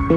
Good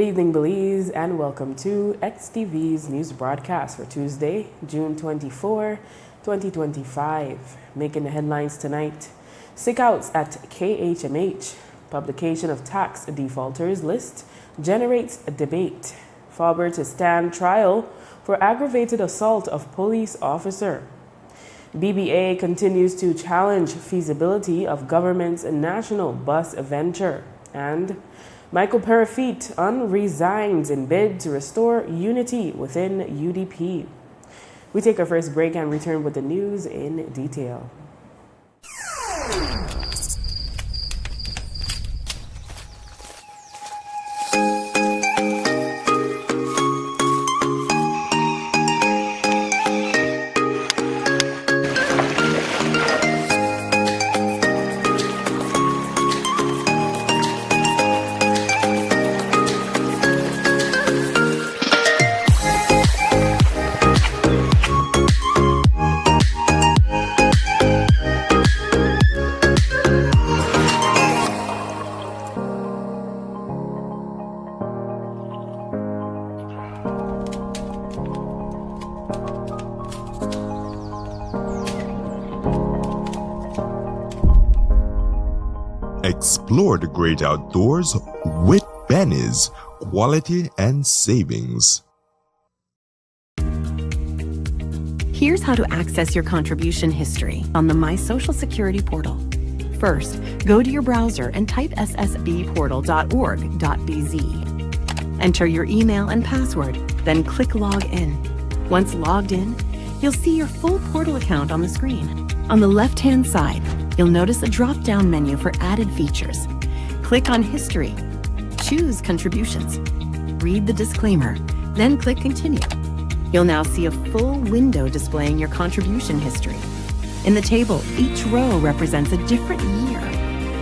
evening, Belize, and welcome to XTV's news broadcast for Tuesday, June 24, 2025. Making the headlines tonight, stickouts at KHMH, publication of tax defaulters list generates a debate. Forward to stand trial for aggravated assault of police officer. BBA continues to challenge feasibility of government's national bus venture. And Michael Perifete resigns in bid to restore unity within UDP. We take our first break and return with the news in detail. Explore the great outdoors with Benny's quality and savings. Here's how to access your contribution history on the My Social Security portal. First, go to your browser and type ssbportal.org.bz. Enter your email and password, then click Log In. Once logged in, you'll see your full portal account on the screen. On the left-hand side, you'll notice a drop-down menu for added features. Click on History. Choose Contributions. Read the disclaimer, then click Continue. You'll now see a full window displaying your contribution history. In the table, each row represents a different year.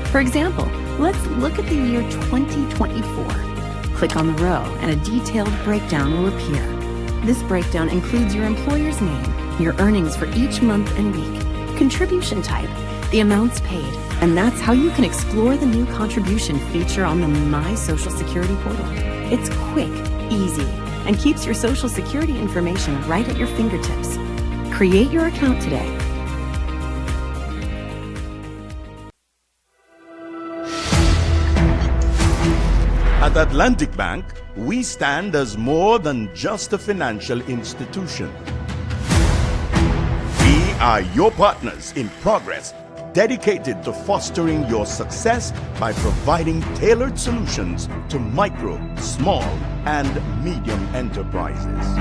For example, let's look at the year 2024. Click on the row and a detailed breakdown will appear. This breakdown includes your employer's name, your earnings for each month and week, contribution type, the amounts paid, and that's how you can explore the new contribution feature on the My Social Security portal. It's quick, easy, and keeps your Social Security information right at your fingertips. Create your account today. At Atlantic Bank, we stand as more than just a financial institution. We are your partners in progress, dedicated to fostering your success by providing tailored solutions to micro, small, and medium enterprises.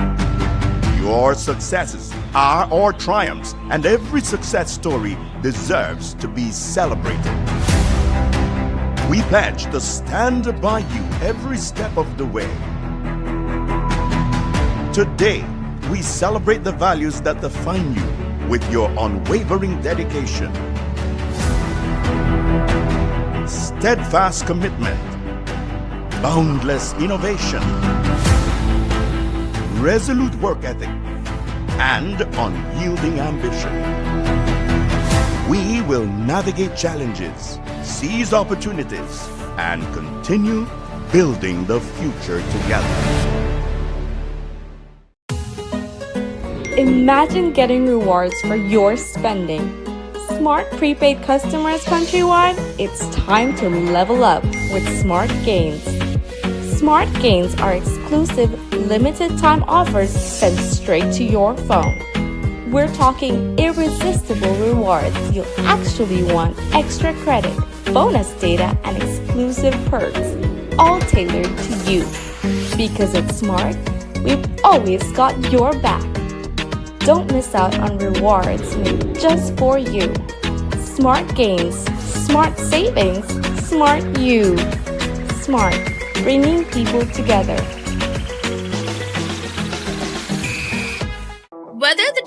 Your successes are our triumphs, and every success story deserves to be celebrated. We pledge to stand by you every step of the way. Today, we celebrate the values that define you with your unwavering dedication, steadfast commitment, boundless innovation, resolute work ethic, and unyielding ambition. We will navigate challenges, seize opportunities, and continue building the future together. Imagine getting rewards for your spending. Smart prepaid customers countrywide, it's time to level up with Smart Gains. Smart Gains are exclusive, limited time offers sent straight to your phone. We're talking irresistible rewards you'll actually want: extra credit, bonus data, and exclusive perks, all tailored to you. Because it's Smart, we've always got your back. Don't miss out on rewards made just for you. Smart Gains, Smart Savings, Smart You. Smart, bringing people together.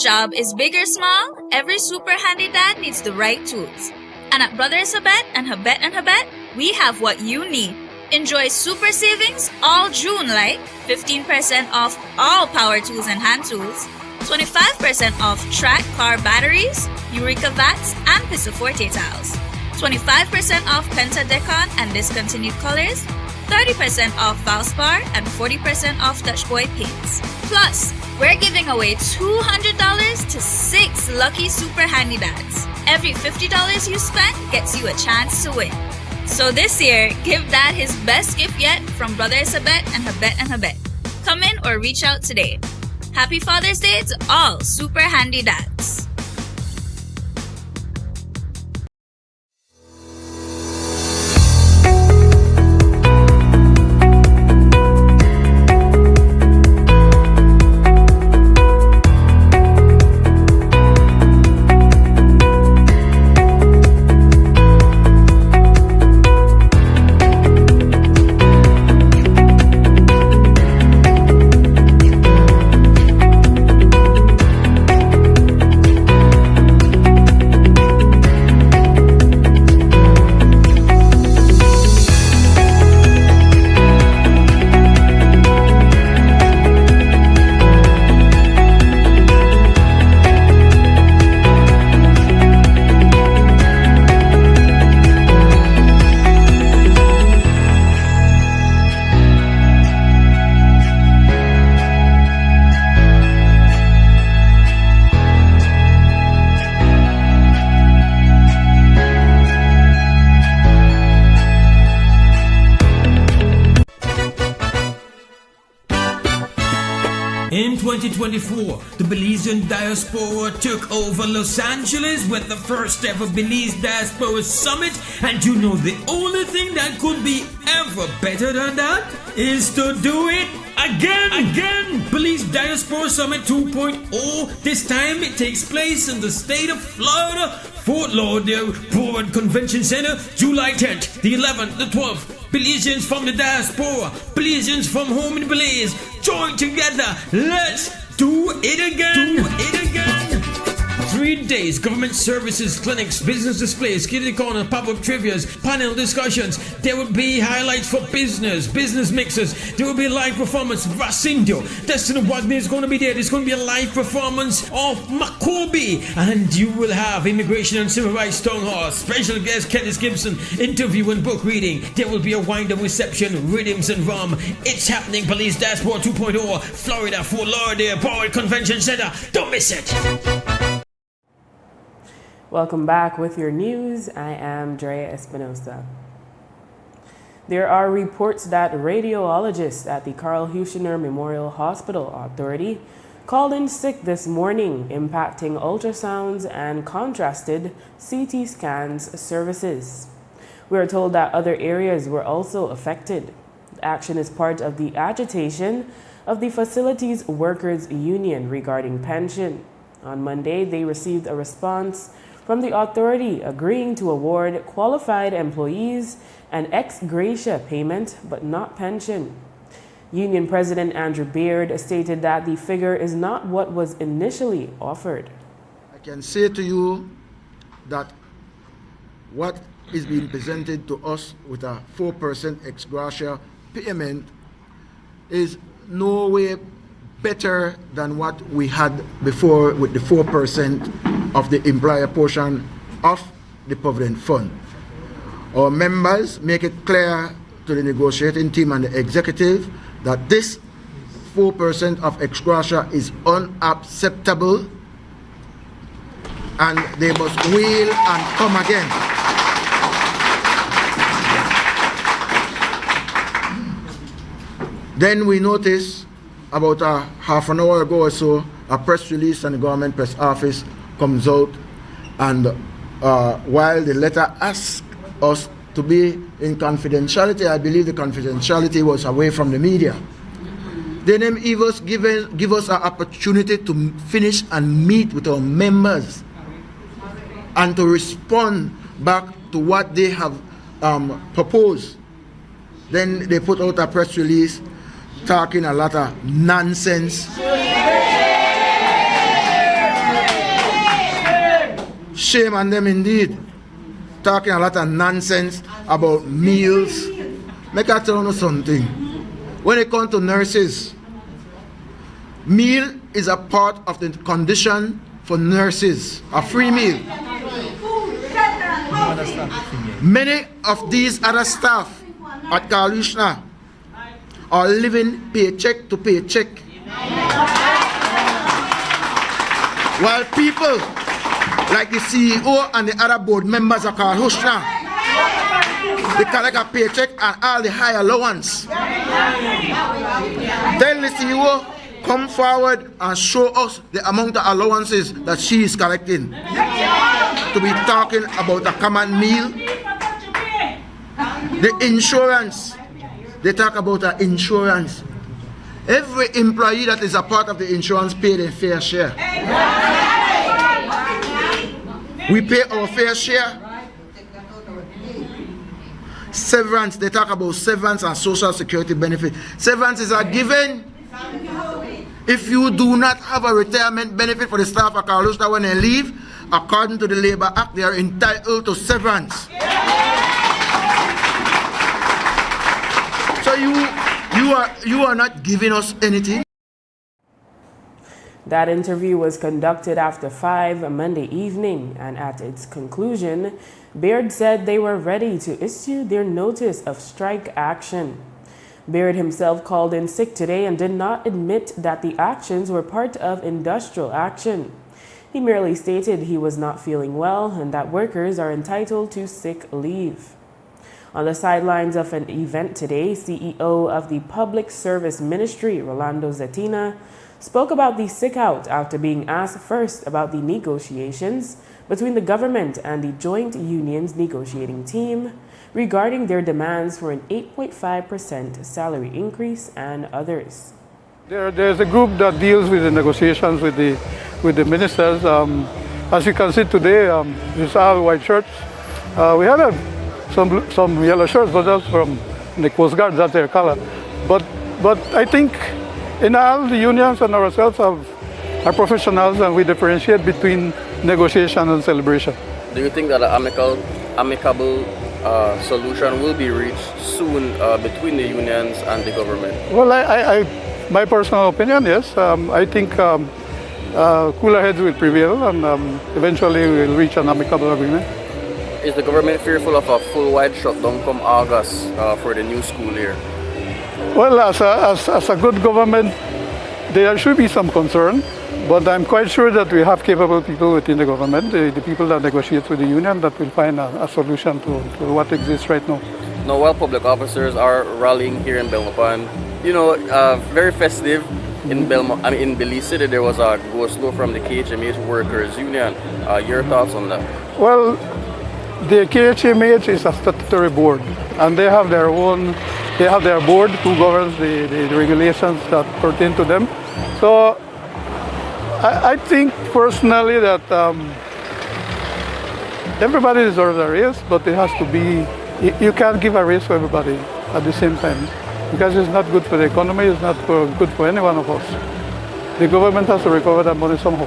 Job is big or small, every super handy dad needs the right tools. And at Brother Sabet and Habet, we have what you need. Enjoy super savings all June like 15% off all power tools and hand tools, 25% off track car batteries, Eureka Vats, and Pisaforte towels, 25% off Penta Decon and discontinued colors, 30% off Valspar, and 40% off Dutch Boy paints. Plus, we're giving away $200 to 6 lucky super handy dads. Every $50 you spend gets you a chance to win. So this year, give Dad his best gift yet from Brother Sabet and Habet. Come in or reach out today. Happy Father's Day to all super handy dads. In 2024, the Belizean diaspora took over Los Angeles with the first ever Belize Diaspora Summit, and you know the only thing that could be ever better than that is to do it again. Belize Diaspora Summit 2.0. This time it takes place in the state of Florida, Fort Lauderdale Port Convention Center, July 10th, the 11th, the 12th. Belizeans from the diaspora, Belizeans from home in Belize, join together. Let's do it again. 3 days, government services, clinics, business displays, kitty corner, pop-up trivias, panel discussions. There will be highlights for business mixers. There will be a live performance of Racindio. Destiny Wagner is going to be there. There's going to be a live performance of Makobi. And you will have Immigration and Civil Rights Town Hall, special guest Kenneth Gibson, interview and book reading. There will be a wind-up reception, rhythms and rum. It's happening, Police Dashboard 2.0, Florida, Fort Lauderdale, Port Convention Center. Don't miss it. Welcome back with your news. I am Drea Espinosa. There are reports that radiologists at the Carl Huschner Memorial Hospital Authority called in sick this morning, impacting ultrasounds and contrasted CT scans services. We are told that other areas were also affected. The action is part of the agitation of the facilities workers union regarding pension. On Monday, they received a response from the authority agreeing to award qualified employees an ex gratia payment, but not pension. Union President Andrew Beard stated that the figure is not what was initially offered. I can say to you that what is being presented to us with a 4% ex gratia payment is no way better than what we had before with the 4% of the employer portion of the Provident Fund. Our members make it clear to the negotiating team and the executive that this 4% of ex gratia is unacceptable and they must wheel and come again. Then we notice about a half an hour ago or so, a press release and the government press office comes out, and while the letter asks us to be in confidentiality, I believe the confidentiality was away from the media. They then give us an opportunity to finish and meet with our members and to respond back to what they have proposed. Then they put out a press release talking a lot of nonsense. Shame on them indeed. Talking a lot of nonsense about meals. Make I tell you something. When it comes to nurses, meal is a part of the condition for nurses. A free meal. Many of these other staff at Kalushna are living paycheck to paycheck. While people like the CEO and the other board members of Kalushna, they collect a paycheck and all the high allowance. Tell the CEO, come forward and show us the amount of allowances that she is collecting. To be talking about a common meal. The insurance. They talk about the insurance. Every employee that is a part of the insurance pay their fair share. We pay our fair share. Severance, they talk about severance and social security benefit. Severance is a given. If you do not have a retirement benefit for the staff of Kalushna when they leave, according to the Labor Act, they are entitled to severance. So you are not giving us anything. That interview was conducted after 5 Monday evening, and at its conclusion, Baird said they were ready to issue their notice of strike action. Baird himself called in sick today and did not admit that the actions were part of industrial action. He merely stated he was not feeling well and that workers are entitled to sick leave. On the sidelines of an event today, CEO of the Public Service Ministry, Rolando Zetina, spoke about the sick out after being asked first about the negotiations between the government and the joint unions negotiating team regarding their demands for an 8.5% salary increase and others. There's a group that deals with the negotiations with the ministers. As you can see today, it's all white shirts. We had some yellow shirts, but that's from the Coast Guard, that's their color. But I think in all, the unions and ourselves are professionals, and we differentiate between negotiation and celebration. Do you think that an amicable solution will be reached soon between the unions and the government? Well, my personal opinion, yes. I think cooler heads will prevail, and eventually we'll reach an amicable agreement. Is the government fearful of a full-wide shutdown come August for the new school year? Well, as a good government, there should be some concern, but I'm quite sure that we have capable people within the government, the people that negotiate with the union, that will find a solution to what exists right now. Now, while public officers are rallying here in Belmopan, very festive in in Belize City, there was a go-slow from the KHMH Workers Union. Your thoughts on that? Well, the KHMH is a statutory board, and they have their board who governs the regulations that pertain to them. So I think personally that everybody deserves a raise, but it has to be, you can't give a raise for everybody at the same time, because it's not good for the economy, it's not good for any one of us. The government has to recover that money somehow.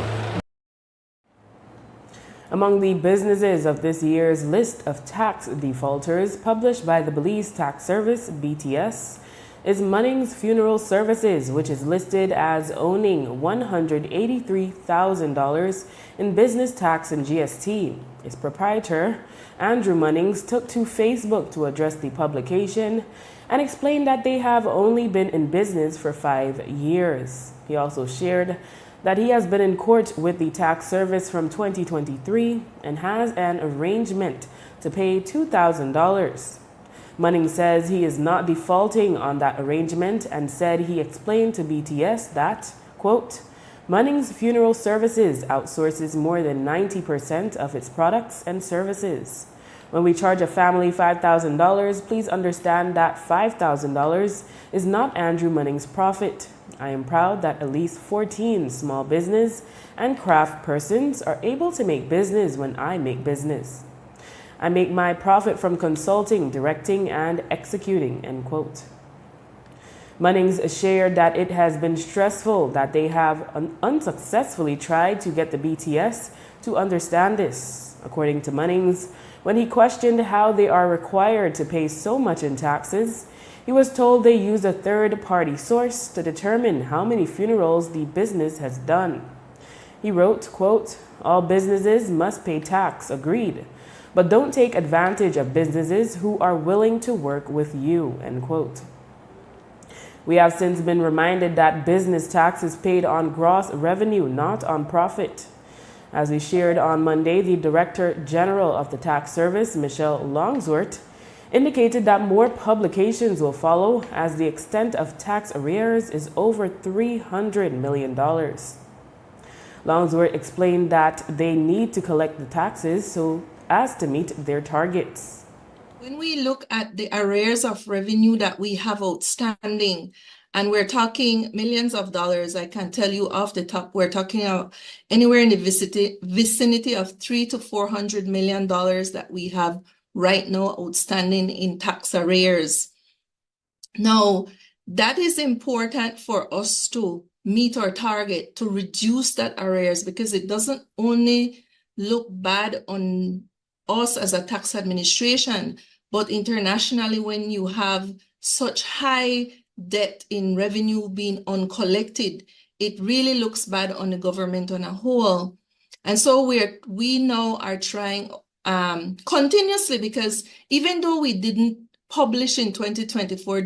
Among the businesses of this year's list of tax defaulters published by the Belize Tax Service, BTS, is Munnings Funeral Services, which is listed as owning $183,000 in business tax and GST. Its proprietor, Andrew Munnings, took to Facebook to address the publication and explained that they have only been in business for 5 years. He also shared that he has been in court with the tax service from 2023 and has an arrangement to pay $2,000. Munnings says he is not defaulting on that arrangement and said he explained to BTS that, quote, Munnings Funeral Services outsources more than 90% of its products and services. When we charge a family $5,000, please understand that $5,000 is not Andrew Munnings' profit. I am proud that at least 14 small business and craft persons are able to make business when I make business. I make my profit from consulting, directing, and executing, end quote. Munnings shared that it has been stressful that they have unsuccessfully tried to get the BTS to understand this. According to Munnings, when he questioned how they are required to pay so much in taxes, he was told they use a third-party source to determine how many funerals the business has done. He wrote, quote, "All businesses must pay tax, agreed, but don't take advantage of businesses who are willing to work with you," end quote. We have since been reminded that business tax is paid on gross revenue, not on profit. As we shared on Monday, the Director General of the Tax Service, Michelle Longsworth, indicated that more publications will follow as the extent of tax arrears is over $300 million. Longsworth explained that they need to collect the taxes so as to meet their targets. When we look at the arrears of revenue that we have outstanding, and we're talking millions of dollars, I can tell you off the top, we're talking about anywhere in the vicinity of $300 to $400 million that we have right now outstanding in tax arrears. Now, that is important for us to meet our target, to reduce that arrears, because it doesn't only look bad on us as a tax administration, but internationally, when you have such high debt in revenue being uncollected, it really looks bad on the government on a whole. And so we now are trying continuously, because even though we didn't publish in 2024,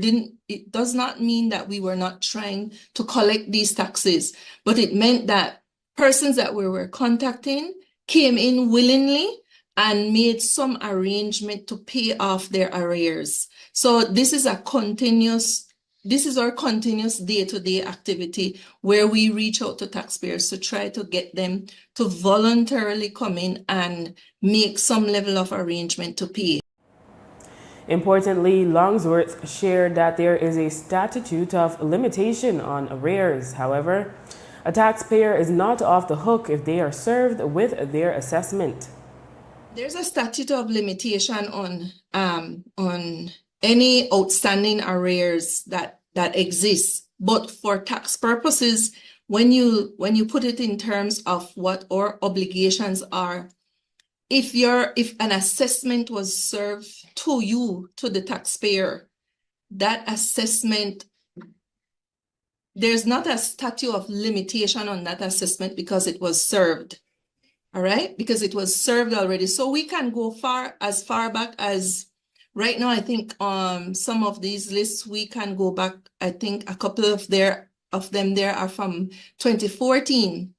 it does not mean that we were not trying to collect these taxes, but it meant that persons that we were contacting came in willingly and made some arrangement to pay off their arrears. So this is our continuous day-to-day activity where we reach out to taxpayers to try to get them to voluntarily come in and make some level of arrangement to pay. Importantly, Longsworth shared that there is a statute of limitation on arrears. However, a taxpayer is not off the hook if they are served with their assessment. There's a statute of limitation on any outstanding arrears that exists, but for tax purposes, when you put it in terms of what our obligations are, if an assessment was served to you, to the taxpayer, that assessment, there's not a statute of limitation on that assessment because it was served. All right, because it was served already. So we can go as far back as right now. I think some of these lists we can go back. I think a couple of them there are from 2014,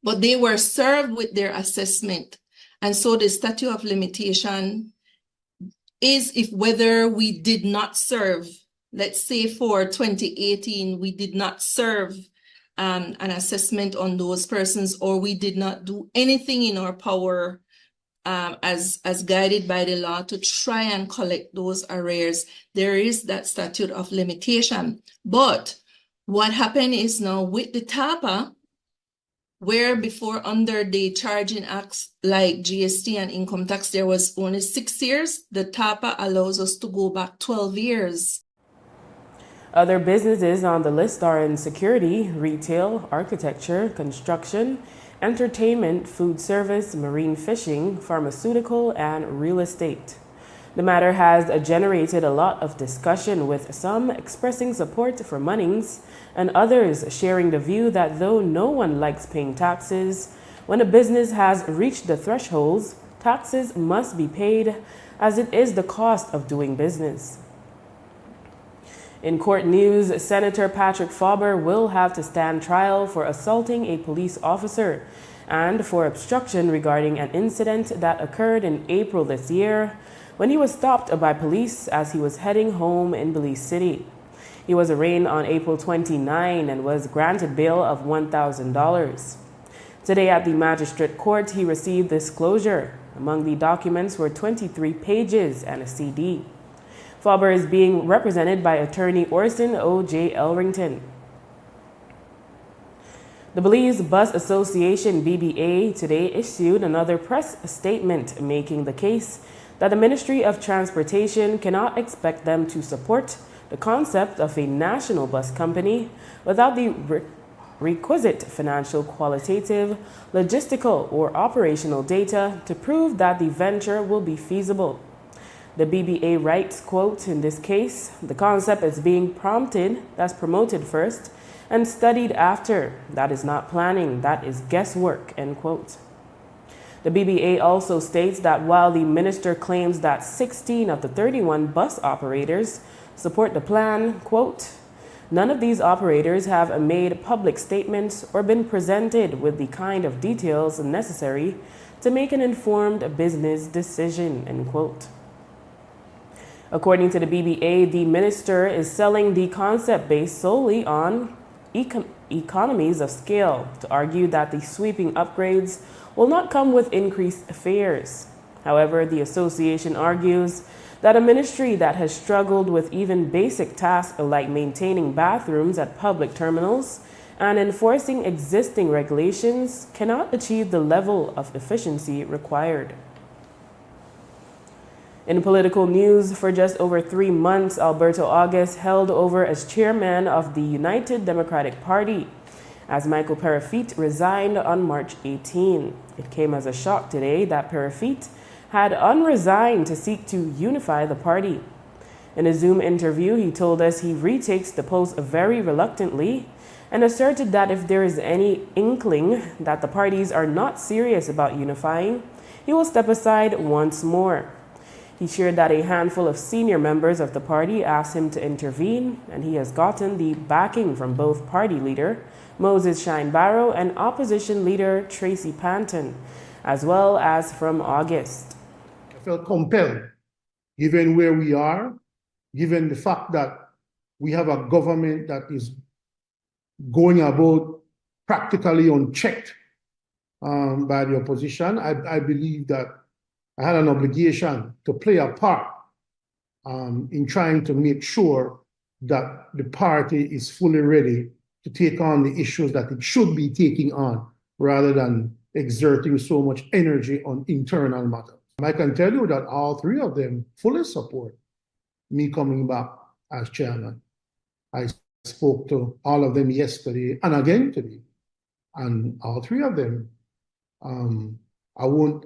but they were served with their assessment. And so the statute of limitation is if whether we did not serve, let's say for 2018, we did not serve an assessment on those persons, or we did not do anything in our power as guided by the law to try and collect those arrears, there is that statute of limitation. But what happened is now with the TAPA, where before under the charging acts like GST and income tax, there was only 6 years, the TAPA allows us to go back 12 years. Other businesses on the list are in security, retail, architecture, construction, entertainment, food service, marine fishing, pharmaceutical, and real estate. The matter has generated a lot of discussion, with some expressing support for Munnings and others sharing the view that though no one likes paying taxes, when a business has reached the thresholds, taxes must be paid, as it is the cost of doing business. In court news, Senator Patrick Faber will have to stand trial for assaulting a police officer and for obstruction regarding an incident that occurred in April this year when he was stopped by police as he was heading home in Belize City. He was arraigned on April 29 and was granted bail of $1,000. Today at the magistrate court, he received disclosure. Among the documents were 23 pages and a CD. Faber is being represented by attorney Orson O.J. Elrington. The Belize Bus Association, BBA, today issued another press statement making the case that the Ministry of Transportation cannot expect them to support the concept of a national bus company without the requisite financial, qualitative, logistical, or operational data to prove that the venture will be feasible. The BBA writes, quote, in this case, the concept is being promoted first and studied after. That is not planning, that is guesswork, end quote. The BBA also states that while the minister claims that 16 of the 31 bus operators support the plan, quote, none of these operators have made public statements or been presented with the kind of details necessary to make an informed business decision, end quote. According to the BBA, the minister is selling the concept based solely on economies of scale to argue that the sweeping upgrades will not come with increased fares. However, the association argues that a ministry that has struggled with even basic tasks like maintaining bathrooms at public terminals and enforcing existing regulations cannot achieve the level of efficiency required. In political news, for just over 3 months, Alberto August held over as chairman of the United Democratic Party, as Michael Perafit resigned on March 18. It came as a shock today that Perafit had unresigned to seek to unify the party. In a Zoom interview, he told us he retakes the post very reluctantly and asserted that if there is any inkling that the parties are not serious about unifying, he will step aside once more. He shared that a handful of senior members of the party asked him to intervene, and he has gotten the backing from both party leader Moses Shine-Barrow and opposition leader Tracy Panton, as well as from August. I felt compelled, given where we are, given the fact that we have a government that is going about practically unchecked by the opposition. I believe that I had an obligation to play a part in trying to make sure that the party is fully ready to take on the issues that it should be taking on, rather than exerting so much energy on internal matters. I can tell you that all three of them fully support me coming back as chairman. I spoke to all of them yesterday and again today, and all three of them, I won't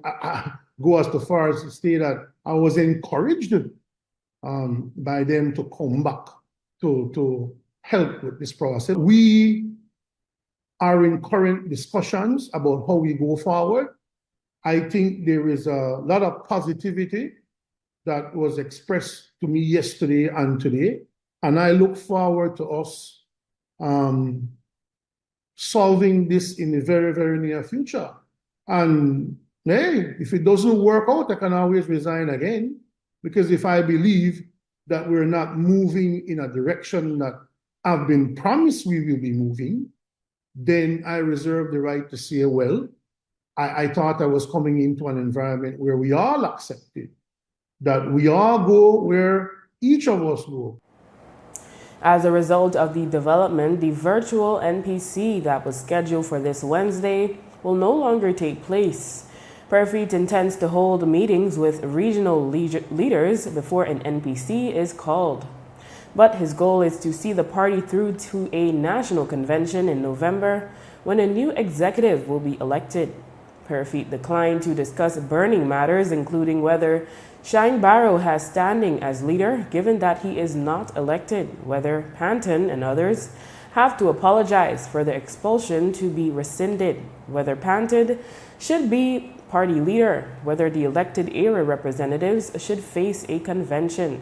go as far as to say that I was encouraged by them to come back to help with this process. We are in current discussions about how we go forward. I think there is a lot of positivity that was expressed to me yesterday and today, and I look forward to us solving this in the very, very near future. And hey, if it doesn't work out, I can always resign again, because if I believe that we're not moving in a direction that I've been promised we will be moving, then I reserve the right to say, well, I thought I was coming into an environment where we all accepted that we all go where each of us go. As a result of the development, the virtual NPC that was scheduled for this Wednesday will no longer take place. Perafit intends to hold meetings with regional leaders before an NPC is called. But his goal is to see the party through to a national convention in November, when a new executive will be elected. Perafit declined to discuss burning matters, including whether Shine-Barrow has standing as leader, given that he is not elected, whether Panton and others have to apologize for the expulsion to be rescinded, whether Panton should be party leader, whether the elected area representatives should face a convention.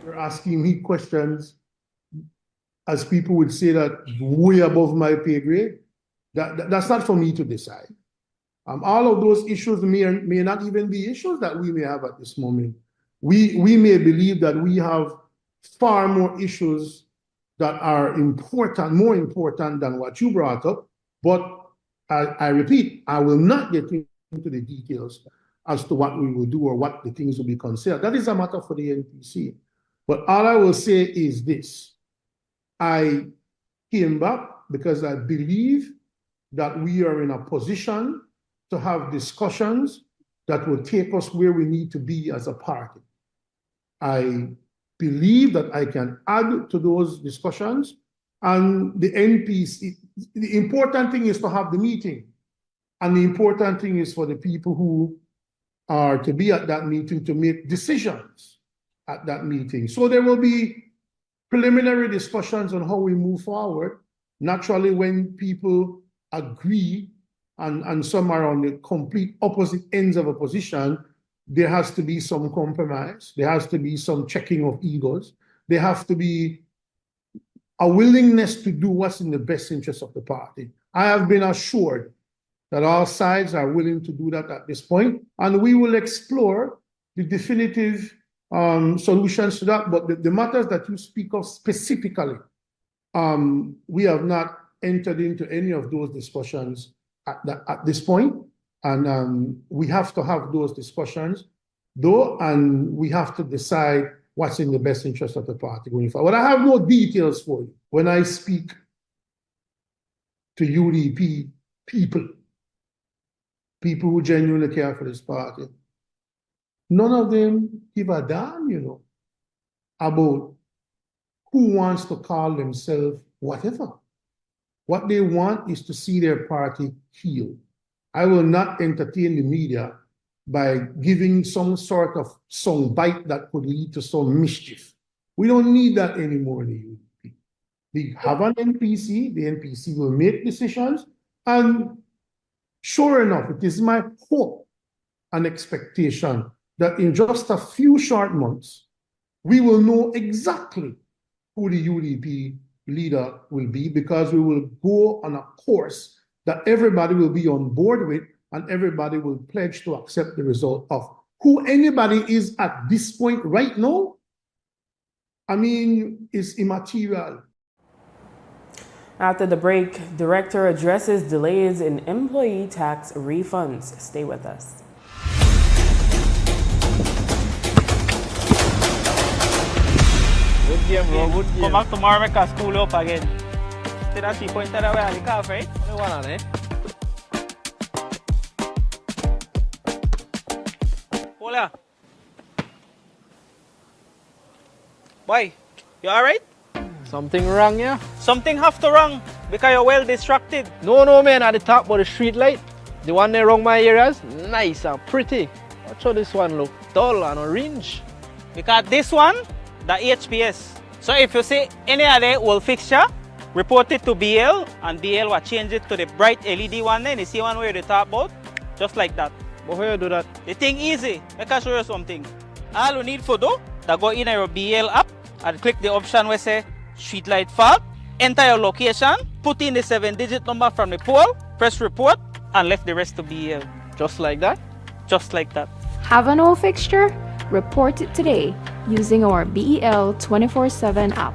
You're asking me questions, as people would say, that way above my pay grade. That's not for me to decide. All of those issues may not even be issues that we may have at this moment. We may believe that we have far more issues that are important, more important than what you brought up. But I repeat, I will not get into the details as to what we will do or what the things will be considered. That is a matter for the NPC. But all I will say is this: I came back because I believe that we are in a position to have discussions that will take us where we need to be as a party. I believe that I can add to those discussions. And the NPC, the important thing is to have the meeting. And the important thing is for the people who are to be at that meeting to make decisions at that meeting. So there will be preliminary discussions on how we move forward. Naturally, when people agree and some are on the complete opposite ends of a position, there has to be some compromise. There has to be some checking of egos. There has to be a willingness to do what's in the best interest of the party. I have been assured that all sides are willing to do that at this point, and we will explore the definitive solutions to that. But the matters that you speak of specifically, we have not entered into any of those discussions at this point, and we have to have those discussions, though, and we have to decide what's in the best interest of the party going forward. But I have no details for you. When I speak to UDP people who genuinely care for this party, none of them give a damn, about who wants to call themselves whatever. What they want is to see their party heal. I will not entertain the media by giving some sort of soundbite that could lead to some mischief. We don't need that anymore in the UDP. We have an NPC, the NPC will make decisions, and sure enough, it is my hope and expectation that in just a few short months, we will know exactly who the UDP leader will be, because we will go on a course that everybody will be on board with, and everybody will pledge to accept the result of. Who anybody is at this point right now, is immaterial. After the break, director addresses delays in employee tax refunds. Stay with us. Good game, bro. Good game. Come back tomorrow, make us school up again. See that 3 points that way at the calf, right? Only one on it. Hola. Boy, you alright? Something wrong, yeah? Something have to wrong because you're well distracted. No, man, at the top of the street light. The one there around my areas, nice and pretty. Watch how this one look, dull and orange. Because this one, the HPS. So if you see any other old fixture, report it to BL, and BL will change it to the bright LED one then. You see one where they talk about? Just like that. But how you do that? The thing easy. Make I show you something. All you need for do, to go in your BL app and click the option where say street light fault, enter your location, put in the 7-digit number from the pole, press report, and left the rest to BL. Just like that? Just like that. Have an old fixture? Report it today using our BEL 24/7 app,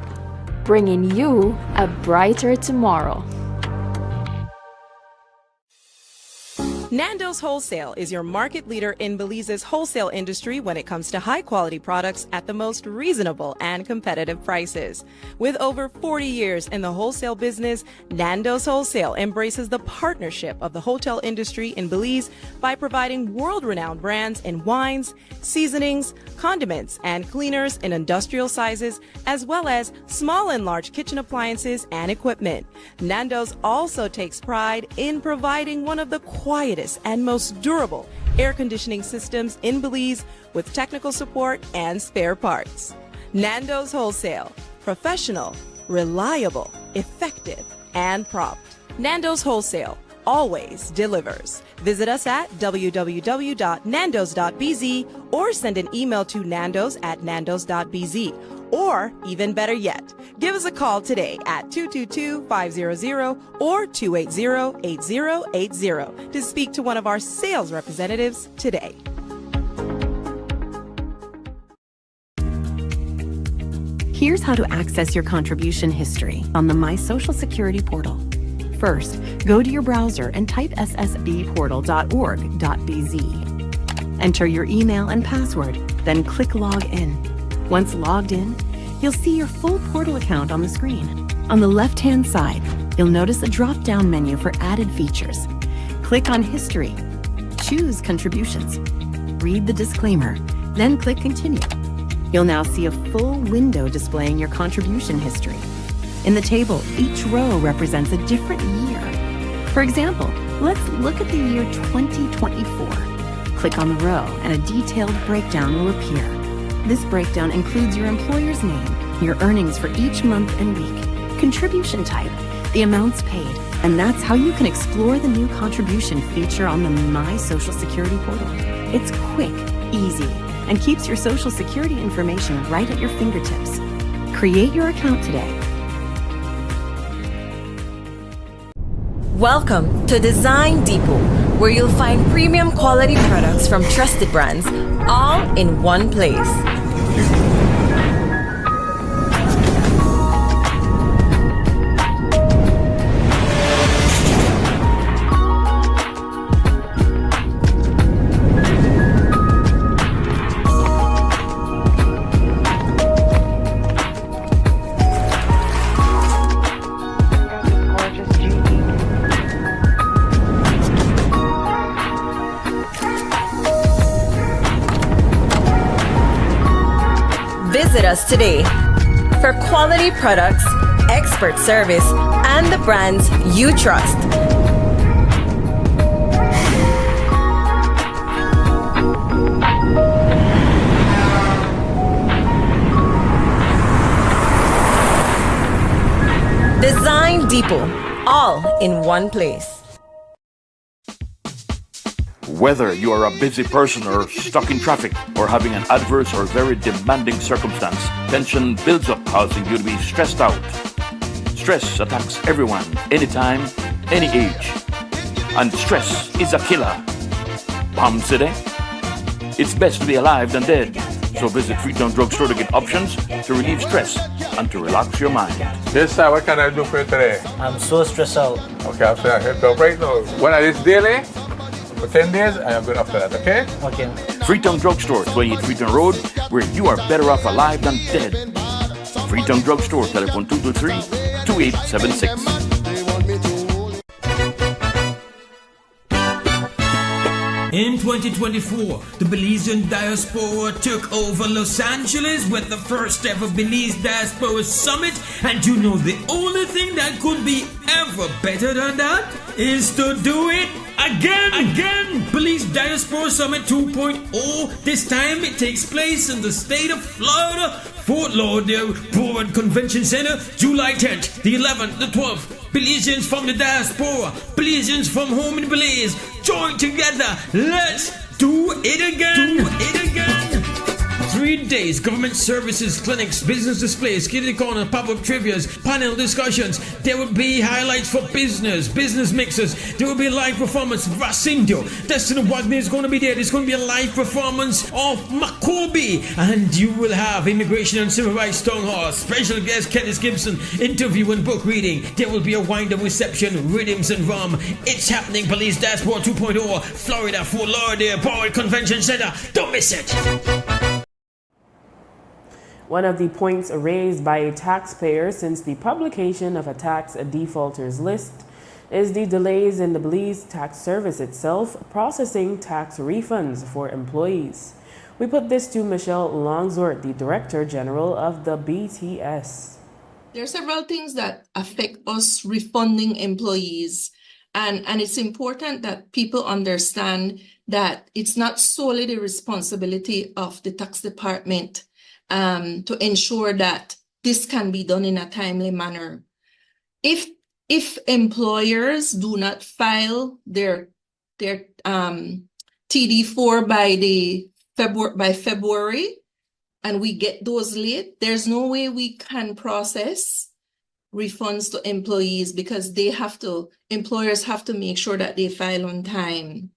bringing you a brighter tomorrow. Nando's Wholesale is your market leader in Belize's wholesale industry when it comes to high-quality products at the most reasonable and competitive prices. With over 40 years in the wholesale business, Nando's Wholesale embraces the partnership of the hotel industry in Belize by providing world-renowned brands in wines, seasonings, condiments, and cleaners in industrial sizes, as well as small and large kitchen appliances and equipment. Nando's also takes pride in providing one of the quietest and most durable air conditioning systems in Belize with technical support and spare parts. Nando's Wholesale. Professional, reliable, effective, and prompt. Nando's Wholesale always delivers. Visit us at www.nandos.bz or send an email to nandos@nandos.bz. Or, even better yet, give us a call today at 222-500 or 280-8080 to speak to one of our sales representatives today. Here's how to access your contribution history on the My Social Security portal. First, go to your browser and type ssbportal.org.bz. Enter your email and password, then click Log In. Once logged in, you'll see your full portal account on the screen. On the left-hand side, you'll notice a drop-down menu for added features. Click on History, choose Contributions, read the disclaimer, then click Continue. You'll now see a full window displaying your contribution history. In the table, each row represents a different year. For example, let's look at the year 2024. Click on the row and a detailed breakdown will appear. This breakdown includes your employer's name, your earnings for each month and week, contribution type, the amounts paid, and that's how you can explore the new contribution feature on the My Social Security portal. It's quick, easy, and keeps your Social Security information right at your fingertips. Create your account today. Welcome to Design Depot, where you'll find premium quality products from trusted brands, all in one place. Visit us today for quality products, expert service, and the brands you trust. Design Depot, all in one place. Whether you are a busy person or stuck in traffic or having an adverse or very demanding circumstance, tension builds up, causing you to be stressed out. Stress attacks everyone, anytime, any age. And stress is a killer. Palm City? It's best to be alive than dead. So visit Freetown Drugstore to get options to relieve stress and to relax your mind. Yes, sir. What can I do for you today? I'm so stressed out. Okay, I'm saying help you right now. When I this daily? For 10 days, I am good after that, okay? Okay. Freetown Drugstore, 28 Freetown Road, where you are better off alive than dead. Freetown Drugstore, telephone 223-2876. In 2024, the Belizean diaspora took over Los Angeles with the first ever Belize Diaspora Summit, and you know the only thing that could be ever better than that is to do it again. Belize Diaspora Summit 2.0. This time it takes place in the state of Florida, Fort Lauderdale Board Convention Center, July 10th, the 11th, the 12th. Belizeans from the diaspora, Belizeans from home in Belize, join together. Let's do it again. 3 days, government services, clinics, business displays, kitty corner, pop-up trivias, panel discussions. There will be highlights for business mixers. There will be live performance. Racindio, Destiny Wagner is going to be there. There's going to be a live performance of Makobi. And you will have Immigration and Civil Rights Town Hall. Special guest Kenneth Gibson, interview and book reading. There will be a wind-up reception, rhythms and rum. It's happening, Police Dashboard 2.0, Florida, Fort Lauderdale, Board Convention Center. Don't miss it. One of the points raised by a taxpayer since the publication of a tax defaulters list is the delays in the Belize tax service itself processing tax refunds for employees. We put this to Michelle Longsworth, the Director General of the BTS. There are several things that affect us refunding employees, and it's important that people understand that it's not solely the responsibility of the tax department to ensure that this can be done in a timely manner. If employers do not file their TD4 by February, and we get those late, there's no way we can process refunds to employees because employers have to make sure that they file on time.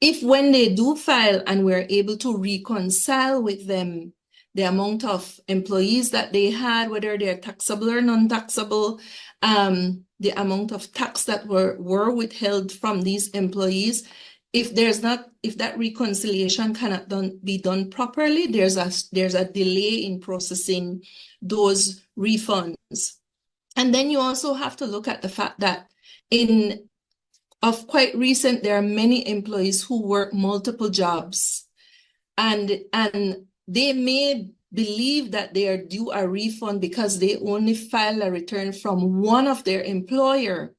If when they do file and we're able to reconcile with them the amount of employees that they had, whether they're taxable or non-taxable, the amount of tax that were withheld from these employees, if that reconciliation cannot be done properly, there's a delay in processing those refunds. And then you also have to look at the fact that of quite recent, there are many employees who work multiple jobs, and they may believe that they are due a refund because they only file a return from one of their employer.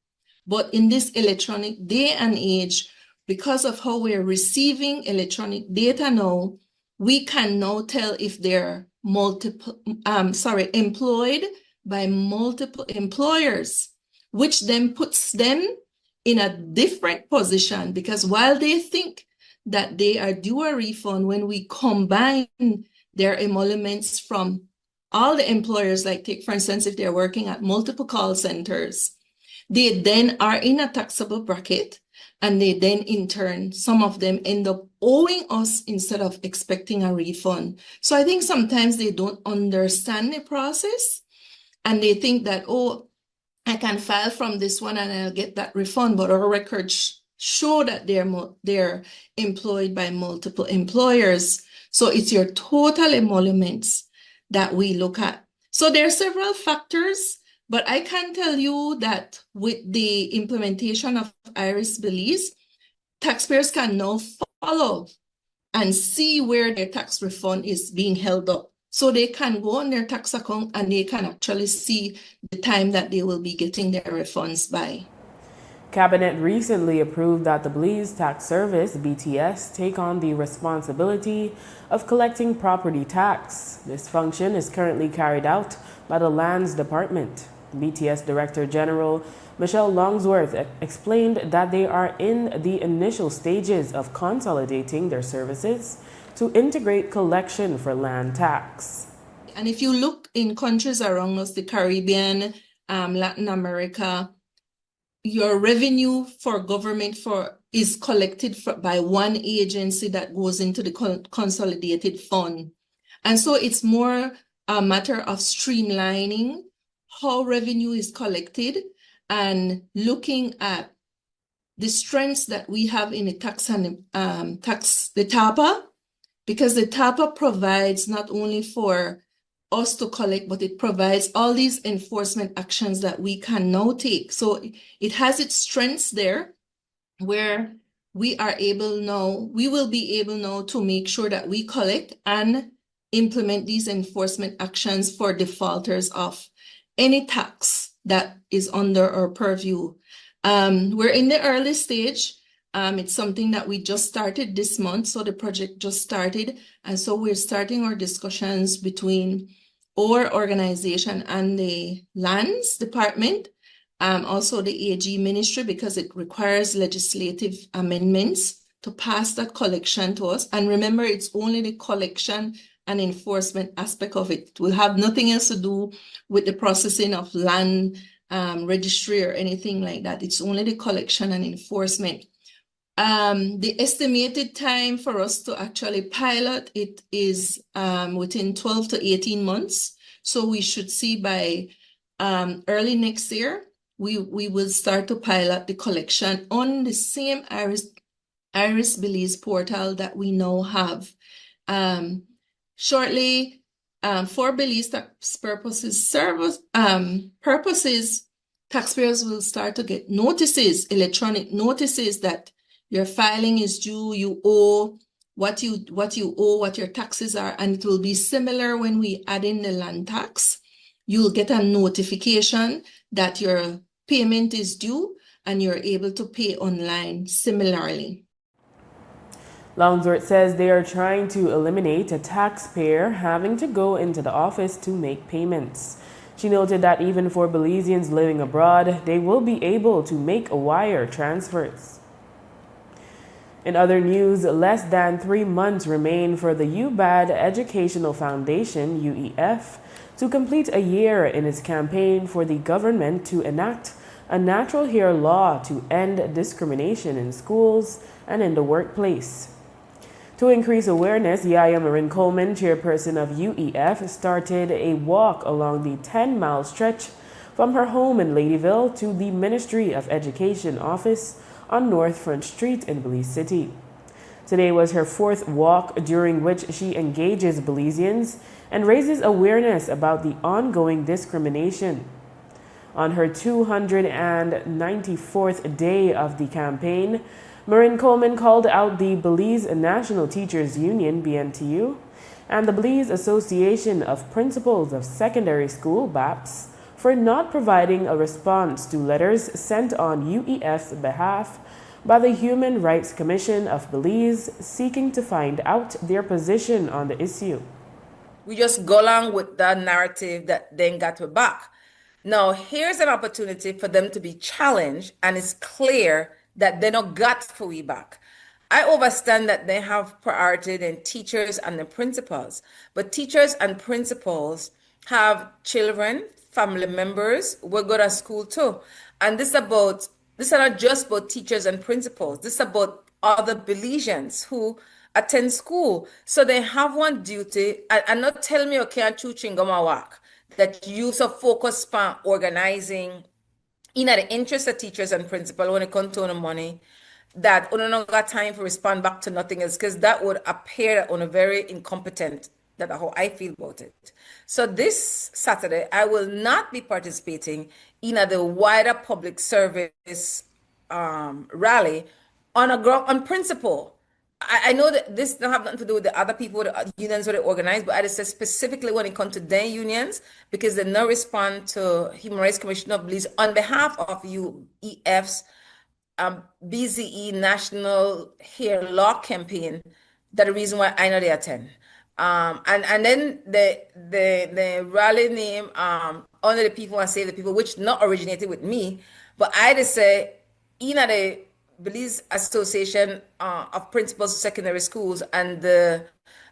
But in this electronic day and age, because of how we're receiving electronic data now, we can now tell if they're employed by multiple employers, which then puts them in a different position, because while they think that they are due a refund, when we combine their emoluments from all the employers, like take for instance, if they're working at multiple call centers, they then are in a taxable bracket, and they then in turn, some of them end up owing us instead of expecting a refund. So I think sometimes they don't understand the process, and they think that, oh, I can file from this one and I'll get that refund, but our records show that they're employed by multiple employers. So it's your total emoluments that we look at. So there are several factors, but I can tell you that with the implementation of Iris Belize, taxpayers can now follow and see where their tax refund is being held up. So they can go on their tax account and they can actually see the time that they will be getting their refunds by. Cabinet recently approved that the Belize Tax Service, BTS, take on the responsibility of collecting property tax. This function is currently carried out by the Lands Department. BTS Director General Michelle Longsworth explained that they are in the initial stages of consolidating their services to integrate collection for land tax. And if you look in countries around us, the Caribbean, Latin America, your revenue for government is collected by one agency that goes into the consolidated fund. And so it's more a matter of streamlining how revenue is collected and looking at the strengths that we have in the tax and the TAPA, because the TAPA provides not only for us to collect, but it provides all these enforcement actions that we can now take. So it has its strengths there, where we will be able now to make sure that we collect and implement these enforcement actions for defaulters of any tax that is under our purview. We're in the early stage. It's something that we just started this month, so the project just started. And so we're starting our discussions between our organization and the Lands Department, also the AG Ministry, because it requires legislative amendments to pass that collection to us. And remember, it's only the collection and enforcement aspect of it. It will have nothing else to do with the processing of land registry or anything like that. It's only the collection and enforcement. The estimated time for us to actually pilot it is within 12 to 18 months. So we should see by early next year, we will start to pilot the collection on the same Iris Belize portal that we now have. Shortly, for Belize tax purposes, taxpayers will start to get notices, electronic notices that your filing is due, you owe what you owe, what your taxes are, and it will be similar when we add in the land tax. You'll get a notification that your payment is due and you're able to pay online similarly. Longsworth says they are trying to eliminate a taxpayer having to go into the office to make payments. She noted that even for Belizeans living abroad, they will be able to make wire transfers. In other news, less than 3 months remain for the UBAD Educational Foundation, UEF, to complete a year in its campaign for the government to enact a natural hair law to end discrimination in schools and in the workplace. To increase awareness, Yaya Marin Coleman, chairperson of UEF, started a walk along the 10-mile stretch from her home in Ladyville to the Ministry of Education office on North Front Street in Belize City. Today was her 4th walk, during which she engages Belizeans and raises awareness about the ongoing discrimination. On her 294th day of the campaign, Marin Coleman called out the Belize National Teachers Union, BNTU, and the Belize Association of Principals of Secondary School, BAPS, for not providing a response to letters sent on UEF's behalf by the Human Rights Commission of Belize seeking to find out their position on the issue. We just go along with that narrative that then got her back. Now, here's an opportunity for them to be challenged, and it's clear that they not got for we back. I understand that they have priority in teachers and the principals, but teachers and principals have children, family members, we go to school too. And this is not just about teachers and principals. This is about other Belizeans who attend school. So they have one duty, and not tell me you can't choose chingoma work, that you so focus on organizing in the interest of teachers and principal when it comes to the money, that we don't got time for respond back to nothing else, because that would appear on a very incompetent. That's how I feel about it. So this Saturday, I will not be participating in the wider public service rally on principle. I know that this don't have nothing to do with the other people, the unions that they organize, but I just say specifically when it comes to their unions, because they no respond to Human Rights Commission of Belize on behalf of UEF's BZE National Hair Law Campaign. That's the reason why I know they attend. And then the rally name Honor the People and Save the People, which not originated with me, but I just say the Belize Association of Principals of Secondary Schools and the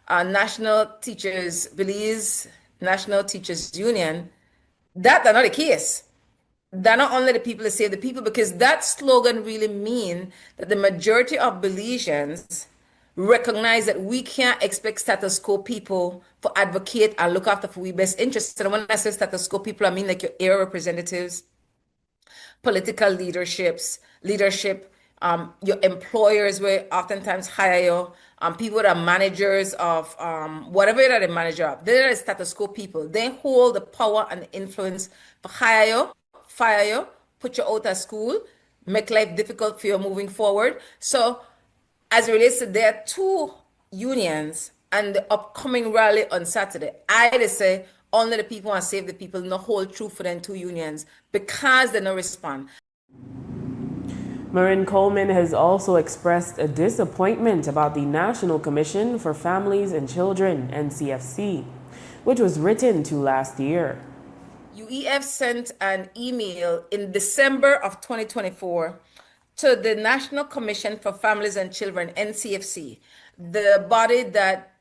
National Teachers, Belize National Teachers Union, that's not the case. They're not only the people that save the people, because that slogan really means that the majority of Belizeans recognize that we can't expect status quo people to advocate and look after for we best interests. And when I say status quo people, I mean like your area representatives, political leadership, your employers will oftentimes hire you, people that are managers of whatever that they manager of. They're the status quo people. They hold the power and the influence to hire you, fire you, put you out of school, make life difficult for you moving forward. So as it relates to their two unions and the upcoming rally on Saturday, I just say only the people and save the people, no hold true for them two unions, because they no respond. Marin Coleman has also expressed a disappointment about the National Commission for Families and Children, NCFC, which was written to last year. UEF sent an email in December of 2024 to the National Commission for Families and Children, NCFC, the body that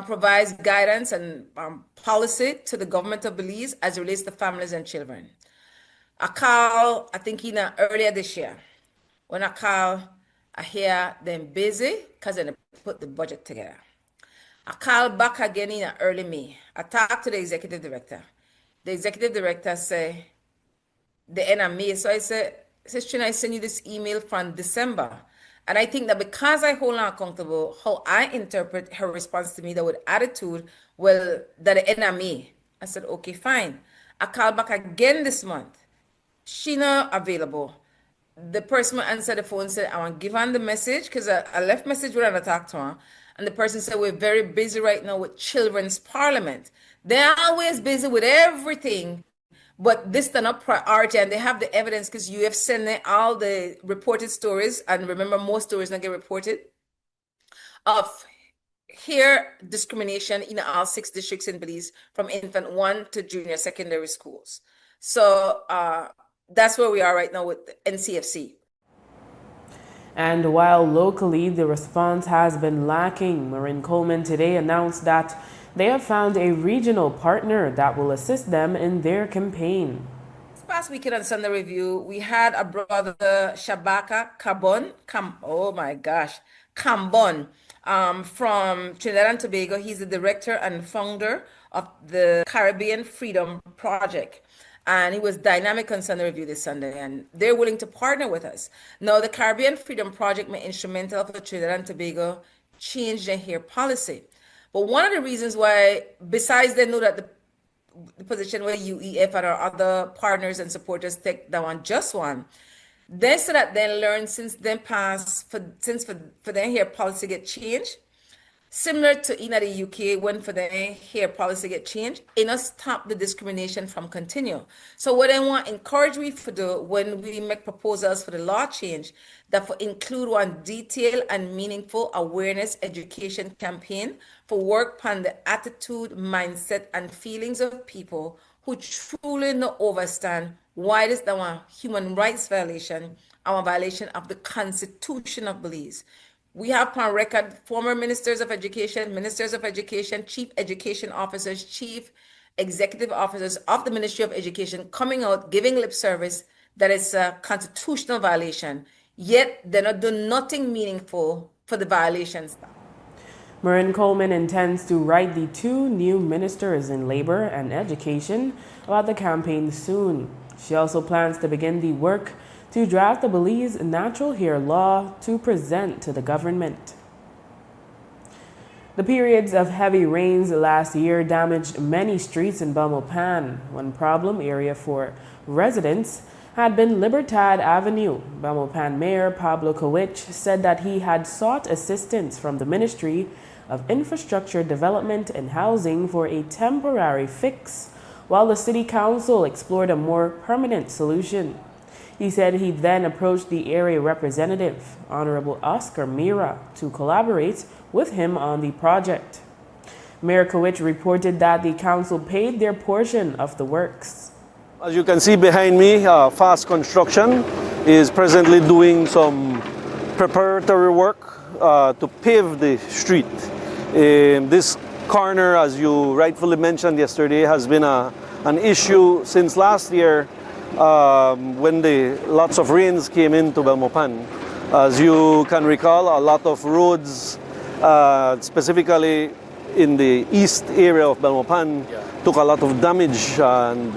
provides guidance and policy to the government of Belize as it relates to families and children. I call, I think earlier this year, when I call, I hear them busy because they put the budget together. I call back again in early May. I talk to the executive director. The executive director say, the end of May. So I said, Sister, I send you this email from December. And I think that because I hold her accountable, how I interpret her response to me, that with attitude, well, that the end of May. I said, okay, fine. I called back again this month. She not available. The person who answered the phone said, I want to give her the message, because I left message when I talked to her. And the person said, we're very busy right now with Children's Parliament. They're always busy with everything, but this is not priority, and they have the evidence because you have sent all the reported stories, and remember, most stories don't get reported, of hair discrimination in all 6 districts in Belize, from infant 1 to junior secondary schools. So that's where we are right now with NCFC. And while locally the response has been lacking, Marin Coleman today announced that they have found a regional partner that will assist them in their campaign. This past weekend on Sunday Review, we had a brother, Shabaka Cambon, from Trinidad and Tobago. He's the director and founder of the Caribbean Freedom Project. And he was dynamic on Sunday Review this Sunday, and they're willing to partner with us. Now, the Caribbean Freedom Project may be instrumental for Trinidad and Tobago change their hair policy. But one of the reasons why, besides they know that the position where UEF and our other partners and supporters take that one just one, they so that they learn since then past, for their hair policy get changed, Similar to in the UK, when for the hair policy get changed, it not stop the discrimination from continue. So what I want to encourage we to do when we make proposals for the law change, that for include one detailed and meaningful awareness education campaign for work on the attitude, mindset, and feelings of people who truly not understand why this is a human rights violation, our violation of the Constitution of Belize. We have on record former ministers of education, chief education officers, chief executive officers of the Ministry of Education coming out, giving lip service that it's a constitutional violation, yet they're not doing nothing meaningful for the violations. Marin Coleman intends to write the two new ministers in labor and education about the campaign soon. She also plans to begin the work to draft the Belize natural hair law to present to the government. The periods of heavy rains last year damaged many streets in Belmopan. One problem area for residents had been Libertad Avenue. Belmopan Mayor Pablo Kowich said that he had sought assistance from the Ministry of Infrastructure Development and Housing for a temporary fix, while the City Council explored a more permanent solution. He said he then approached the area representative, Honorable Oscar Mira, to collaborate with him on the project. Mayor Kowich reported that the council paid their portion of the works. As you can see behind me, Fast Construction is presently doing some preparatory work to pave the street. This corner, as you rightfully mentioned yesterday, has been an issue since last year when lots of rains came into Belmopan. As you can recall, a lot of roads, specifically in the east area of Belmopan, took a lot of damage, and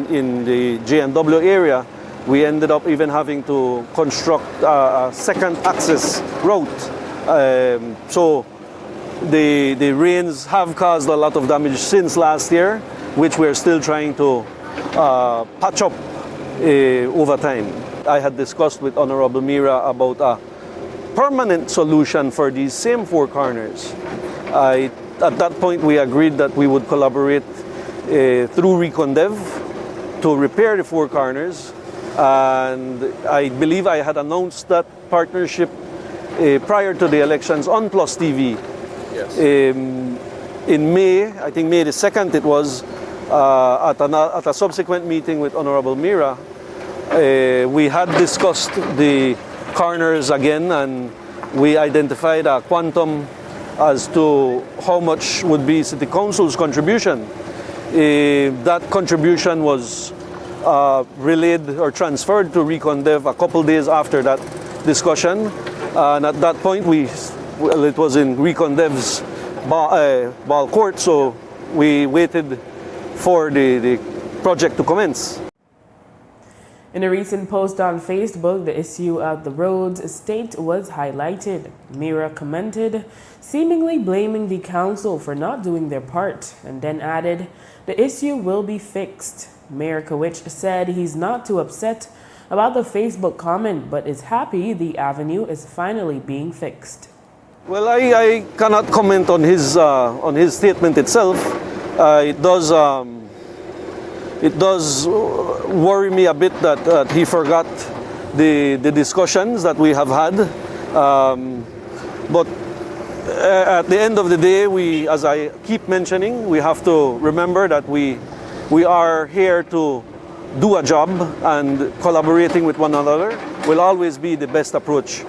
in the JNW area, we ended up even having to construct a second access route. So the rains have caused a lot of damage since last year, which we're still trying to patch up over time. I had discussed with Honorable Mira about a permanent solution for these same four corners. At that point, we agreed that we would collaborate through Recondev to repair the four corners, and I believe I had announced that partnership prior to the elections on Plus TV. Yes. In May, I think May the 2nd, it was at a subsequent meeting with Honorable Mira, we had discussed the corners again, and we identified a quantum as to how much would be City Council's contribution. That contribution was relayed or transferred to Recondev a couple days after that discussion, and at that point it was in Recondev's ball court, so we waited for the project to commence. In a recent post on Facebook, the issue of the roads state was highlighted. Mira commented, seemingly blaming the council for not doing their part, and then added, the issue will be fixed. Mayor Kowich said he's not too upset about the Facebook comment, but is happy the avenue is finally being fixed. Well, I cannot comment on his statement itself. It does worry me a bit that he forgot the discussions that we have had. But at the end of the day, as I keep mentioning, we have to remember that we are here to do a job, and collaborating with one another will always be the best approach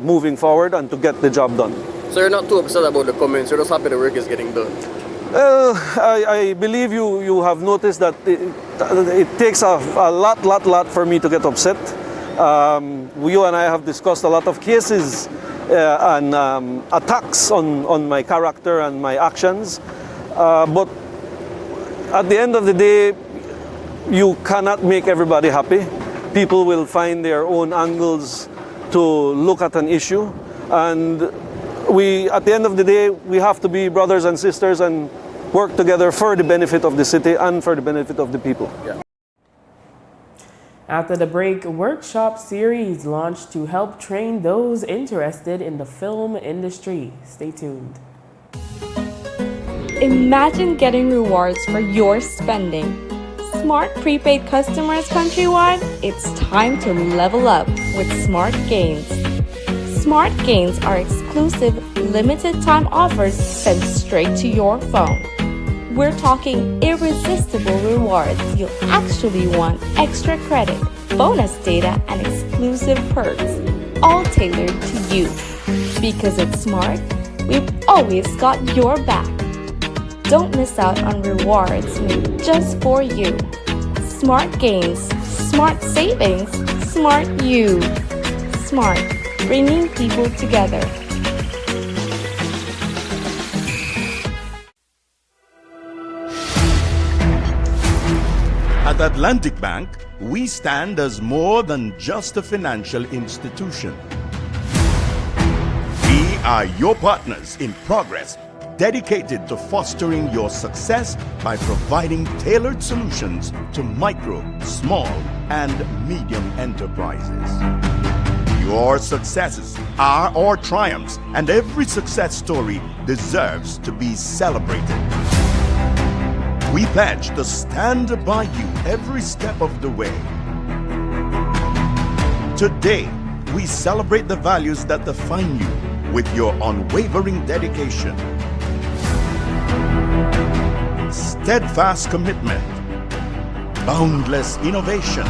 moving forward and to get the job done. So you're not too upset about the comments, you're just happy the work is getting done? I believe you have noticed that it takes a lot for me to get upset. You and I have discussed a lot of cases and attacks on my character and my actions. But at the end of the day, you cannot make everybody happy. People will find their own angles to look at an issue. And at the end of the day, we have to be brothers and sisters and work together for the benefit of the city and for the benefit of the people. After the break, workshop series launched to help train those interested in the film industry. Stay tuned. Imagine getting rewards for your spending. Smart prepaid customers countrywide, it's time to level up with Smart Gains. Smart Gains are exclusive, limited time offers sent straight to your phone. We're talking irresistible rewards. You'll actually want extra credit, bonus data, and exclusive perks, all tailored to you. Because it's Smart, we've always got your back. Don't miss out on rewards made just for you. Smart Gains, Smart Savings, Smart You. Smart, bringing people together. At Atlantic Bank, we stand as more than just a financial institution. We are your partners in progress, dedicated to fostering your success by providing tailored solutions to micro, small, and medium enterprises. Your successes are our triumphs, and every success story deserves to be celebrated. We pledge to stand by you every step of the way. Today, we celebrate the values that define you with your unwavering dedication, steadfast commitment, boundless innovation,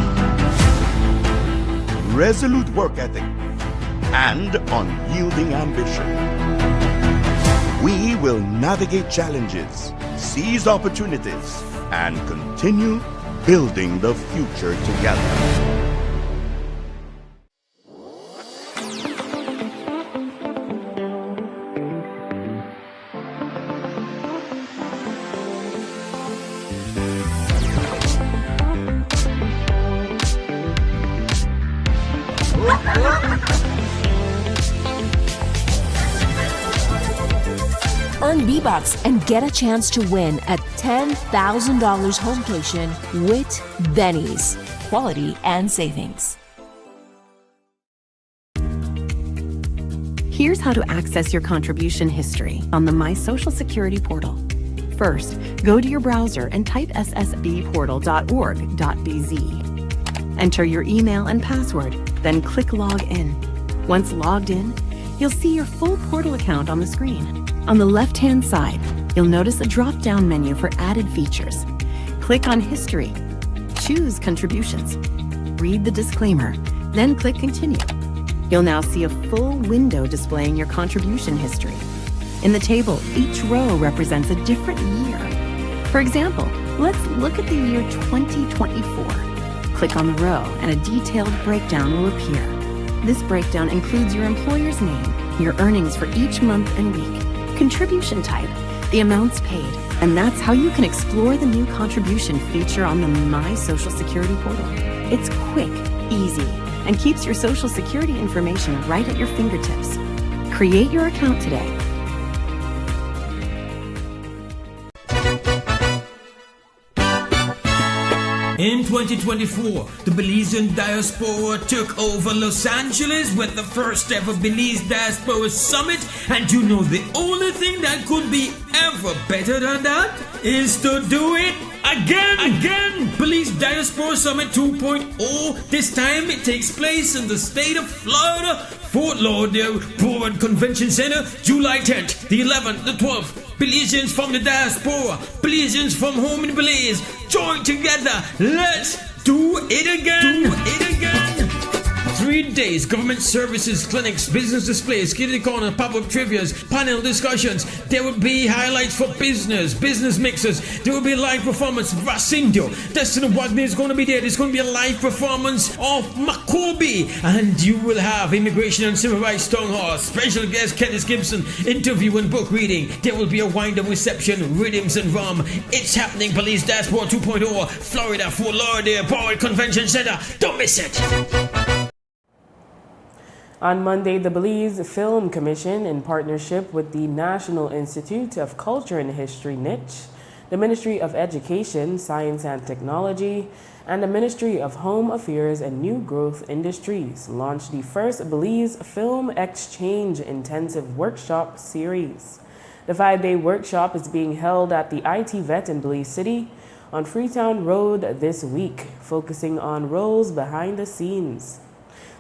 resolute work ethic, and unyielding ambition. We will navigate challenges, seize opportunities, and continue building the future together. Earn V-Bucks and get a chance to win a $10,000 homecation with Benny's. Quality and savings. Here's how to access your contribution history on the My Social Security portal. First, go to your browser and type ssbportal.org.bz. Enter your email and password, then click Log In. Once logged in, you'll see your full portal account on the screen. On the left-hand side, you'll notice a drop-down menu for added features. Click on History. Choose Contributions. Read the disclaimer, then click Continue. You'll now see a full window displaying your contribution history. In the table, each row represents a different year. For example, let's look at the year 2024. Click on the row and a detailed breakdown will appear. This breakdown includes your employer's name, your earnings for each month and week, contribution type, the amounts paid, and that's how you can explore the new contribution feature on the My Social Security portal. It's quick, easy, and keeps your Social Security information right at your fingertips. Create your account today. In 2024, the Belizean diaspora took over Los Angeles with the first ever Belize Diaspora Summit, and you know the only thing that could be ever better than that is to do it again. Belize Diaspora Summit 2.0. This time it takes place in the state of Florida, Fort Lauderdale Board Convention Center, July 10th, the 11th, the 12th. Belizeans from the diaspora, Belizeans from home in Belize, join together. Let's do it again. 3 days, government services, clinics, business displays, kitty corner, pop-up trivias, panel discussions. There will be highlights for business mixers. There will be a live performance of Racindio. Destiny Wadney is going to be there. There's going to be a live performance of Makobi. And you will have Immigration and Civil Rights Town Hall, special guest Kenneth Gibson, interview and book reading. There will be a wind-up reception, rhythms and rum. It's happening, Police Dashboard 2.0, Florida, Fort Lauderdale Board Convention Center. Don't miss it. On Monday, the Belize Film Commission, in partnership with the National Institute of Culture and History, NICH, the Ministry of Education, Science and Technology, and the Ministry of Home Affairs and New Growth Industries launched the first Belize Film Exchange Intensive Workshop Series. The 5-day workshop is being held at the IT Vet in Belize City on Freetown Road this week, focusing on roles behind the scenes.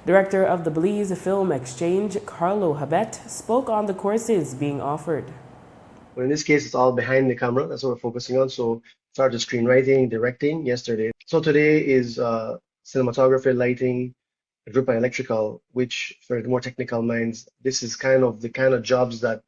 Director of the Belize Film Exchange, Carlo Habet, spoke on the courses being offered. Well, in this case, it's all behind the camera. That's what we're focusing on. So started screenwriting, directing yesterday. So today is cinematography, lighting, group and electrical, which for the more technical minds, this is the kind of jobs that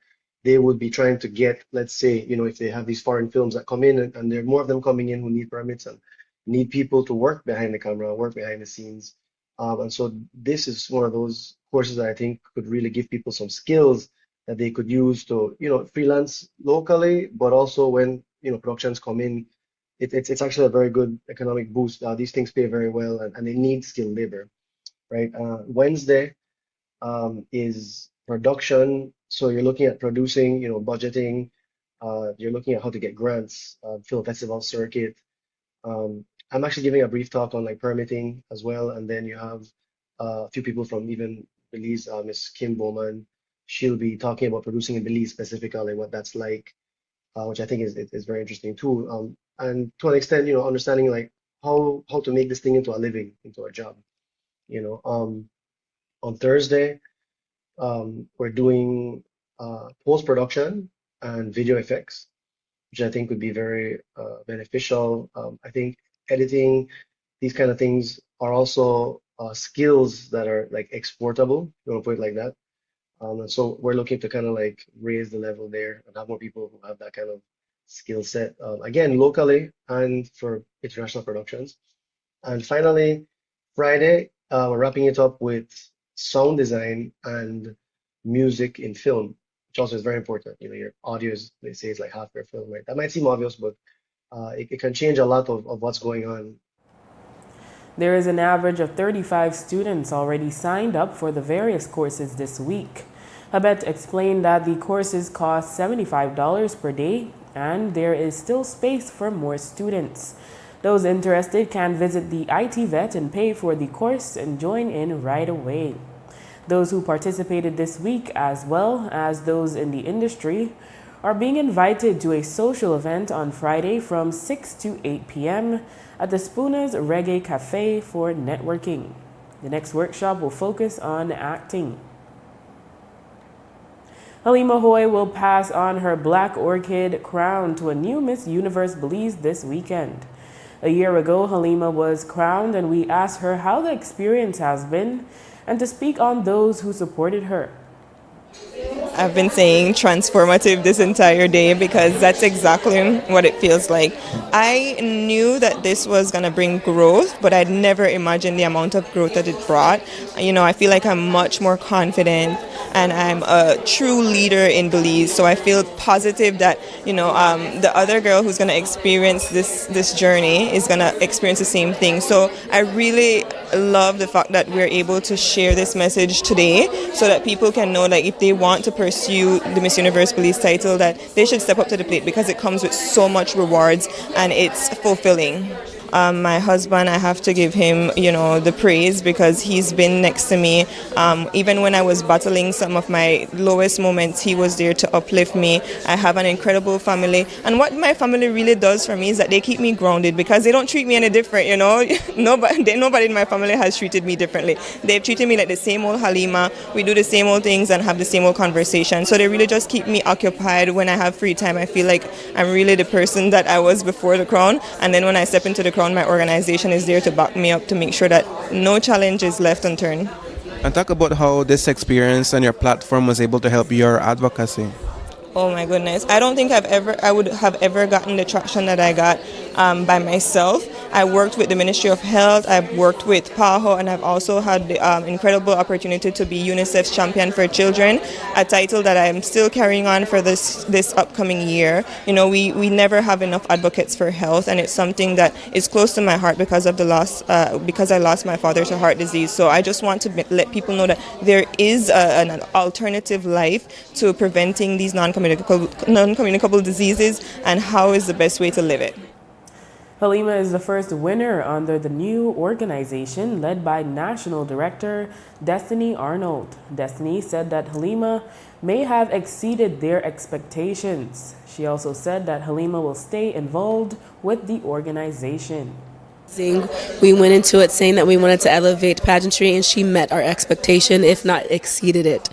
they would be trying to get. Let's say, if they have these foreign films that come in, and there are more of them coming in who need permits and need people to work behind the camera, work behind the scenes. And so this is one of those courses that I think could really give people some skills that they could use to, freelance locally, but also when, productions come in, it's actually a very good economic boost. These things pay very well, and they need skilled labor, right? Wednesday is production. So you're looking at producing, budgeting. You're looking at how to get grants, film festival circuit. I'm actually giving a brief talk on like permitting as well, and then you have a few people from even Belize, Miss Kim Bowman. She'll be talking about producing in Belize specifically, what that's like, which I think is very interesting too. And to an extent, understanding like how to make this thing into a living, into a job. On Thursday, we're doing post-production and video effects, which I think would be very beneficial. I think editing, these kind of things are also skills that are like exportable, you want to put it like that. And so we're looking to kind of like raise the level there and have more people who have that kind of skill set, again, locally and for international productions. And finally, Friday, we're wrapping it up with sound design and music in film, which also is very important. Your audio is, they say, it's like half your film, right? That might seem obvious, but it can change a lot of what's going on. There is an average of 35 students already signed up for the various courses this week. Habet explained that the courses cost $75 per day, and there is still space for more students. Those interested can visit the IT Vet and pay for the course and join in right away. Those who participated this week, as well as those in the industry, are being invited to a social event on Friday from 6 to 8 p.m. at the Espinosa Reggae Cafe for networking. The next workshop will focus on acting. Halima Hoy will pass on her Black Orchid crown to a new Miss Universe Belize this weekend. A year ago, Halima was crowned, and we asked her how the experience has been and to speak on those who supported her. I've been saying transformative this entire day because that's exactly what it feels like. I knew that this was going to bring growth, but I'd never imagined the amount of growth that it brought. I feel like I'm much more confident and I'm a true leader in Belize. So I feel positive that, the other girl who's going to experience this journey is going to experience the same thing. So I really love the fact that we're able to share this message today so that people can know that if they want to pursue the Miss Universe Belize title, that they should step up to the plate because it comes with so much rewards and it's fulfilling. My husband, I have to give him, the praise because he's been next to me. Even when I was battling some of my lowest moments, he was there to uplift me. I have an incredible family. And what my family really does for me is that they keep me grounded because they don't treat me any different, Nobody in my family has treated me differently. They've treated me like the same old Halima. We do the same old things and have the same old conversations. So they really just keep me occupied. When I have free time, I feel like I'm really the person that I was before the crown. And then when I step into the crown, my organization is there to back me up to make sure that no challenge is left unturned. And talk about how this experience and your platform was able to help your advocacy. Oh my goodness. I don't think I would have ever gotten the traction that I got by myself. I worked with the Ministry of Health, I've worked with PAHO, and I've also had the incredible opportunity to be UNICEF's Champion for Children, a title that I'm still carrying on for this upcoming year. We never have enough advocates for health, and it's something that is close to my heart because of the loss, because I lost my father to heart disease. So I just want to let people know that there is an alternative life to preventing these non-communicable diseases, and how is the best way to live it. Halima is the first winner under the new organization led by National Director Destiny Arnold. Destiny said that Halima may have exceeded their expectations. She also said that Halima will stay involved with the organization. We went into it saying that we wanted to elevate pageantry, and she met our expectation, if not exceeded it.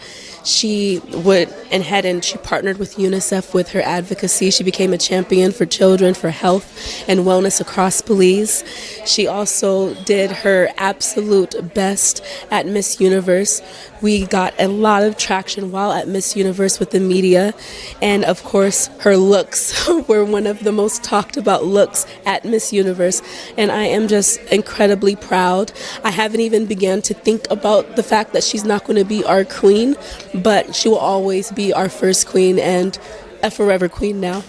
She went ahead and she partnered with UNICEF with her advocacy. She became a champion for children, for health and wellness across Belize. She also did her absolute best at Miss Universe. We got a lot of traction while at Miss Universe with the media, and of course her looks were one of the most talked about looks at Miss Universe, and I am just incredibly proud. I haven't even begun to think about the fact that she's not going to be our queen, but she will always be our first queen and a forever queen now.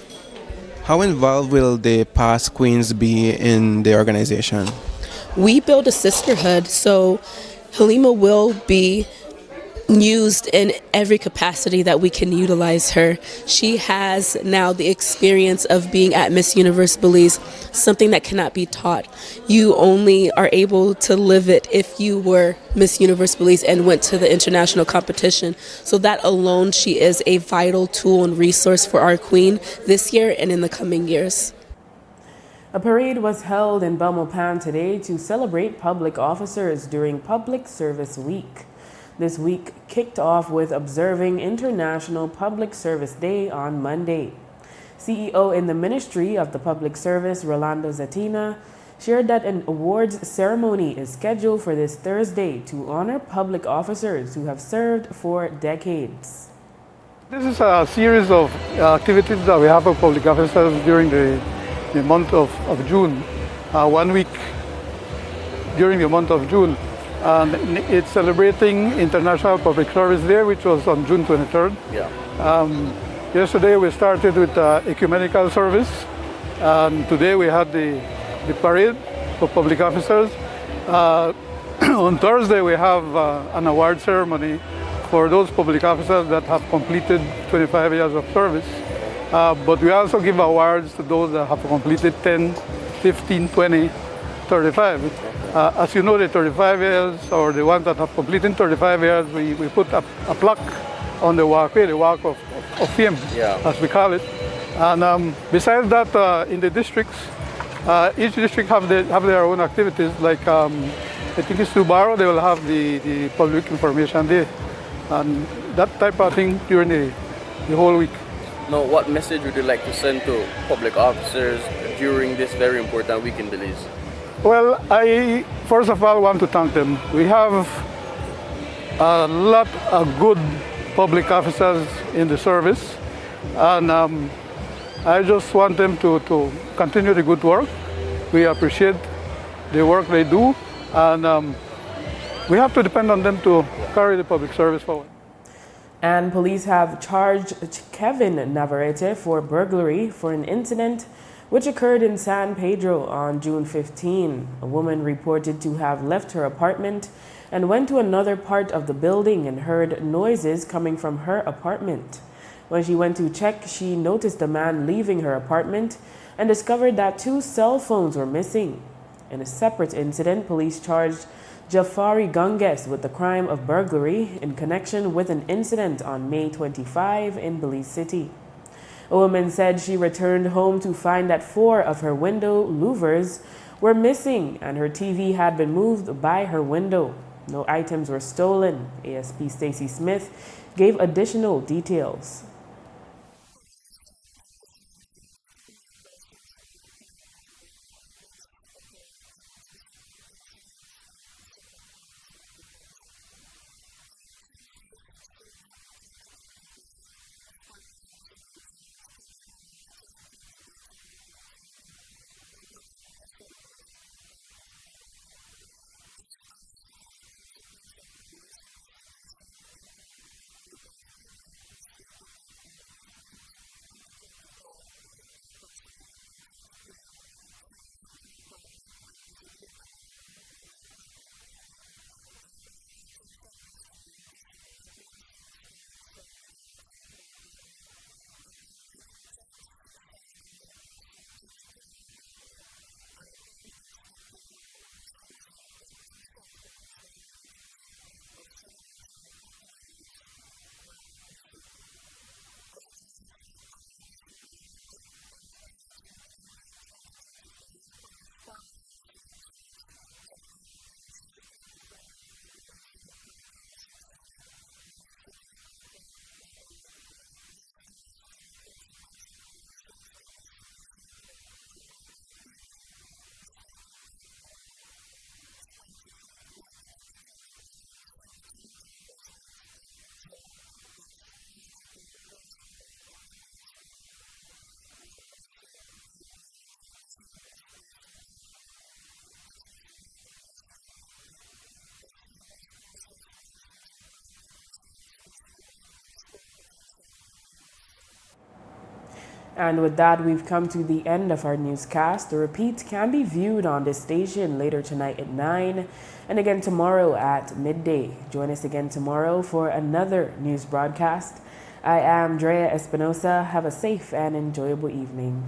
How involved will the past queens be in the organization? We build a sisterhood, so Halima will be used in every capacity that we can utilize her. She has now the experience of being at Miss Universe Belize, something that cannot be taught. You only are able to live it if you were Miss Universe Belize and went to the international competition. So that alone, she is a vital tool and resource for our queen this year and in the coming years. A parade was held in Belmopan today to celebrate public officers during Public Service Week. This week kicked off with observing International Public Service Day on Monday. CEO in the Ministry of the Public Service, Rolando Zetina, shared that an awards ceremony is scheduled for this Thursday to honor public officers who have served for decades. This is a series of activities that we have for public officers during the month of June. 1 week during the month of June. And it's celebrating International Public Service Day, which was on June 23rd. Yeah. Yesterday we started with ecumenical service, and today we had the parade for public officers. On Thursday we have an award ceremony for those public officers that have completed 25 years of service. But we also give awards to those that have completed 10, 15, 20, 35. As you know, the 35 years, or the ones that have completed 35 years, we put a plaque on the walkway, the walk of fame, as we call it. And besides that, in the districts, each district have their own activities. Like I think it's Subaru, they will have the Public Information Day, and that type of thing during the whole week. Now, what message would you like to send to public officers during this very important week in Belize? Well, I first of all want to thank them. We have a lot of good public officers in the service, and I just want them to continue the good work. We appreciate the work they do, and we have to depend on them to carry the public service forward. And police have charged Kevin Navarrete for burglary for an incident which occurred in San Pedro on June 15. A woman reported to have left her apartment and went to another part of the building and heard noises coming from her apartment. When she went to check, she noticed a man leaving her apartment and discovered that 2 cell phones were missing. In a separate incident, police charged Jafari Ganges with the crime of burglary in connection with an incident on May 25 in Belize City. A woman said she returned home to find that 4 of her window louvers were missing and her TV had been moved by her window. No items were stolen. ASP Stacy Smith gave additional details. And with that, we've come to the end of our newscast. The repeat can be viewed on this station later tonight at 9 and again tomorrow at midday. Join us again tomorrow for another news broadcast. I am Drea Espinosa. Have a safe and enjoyable evening.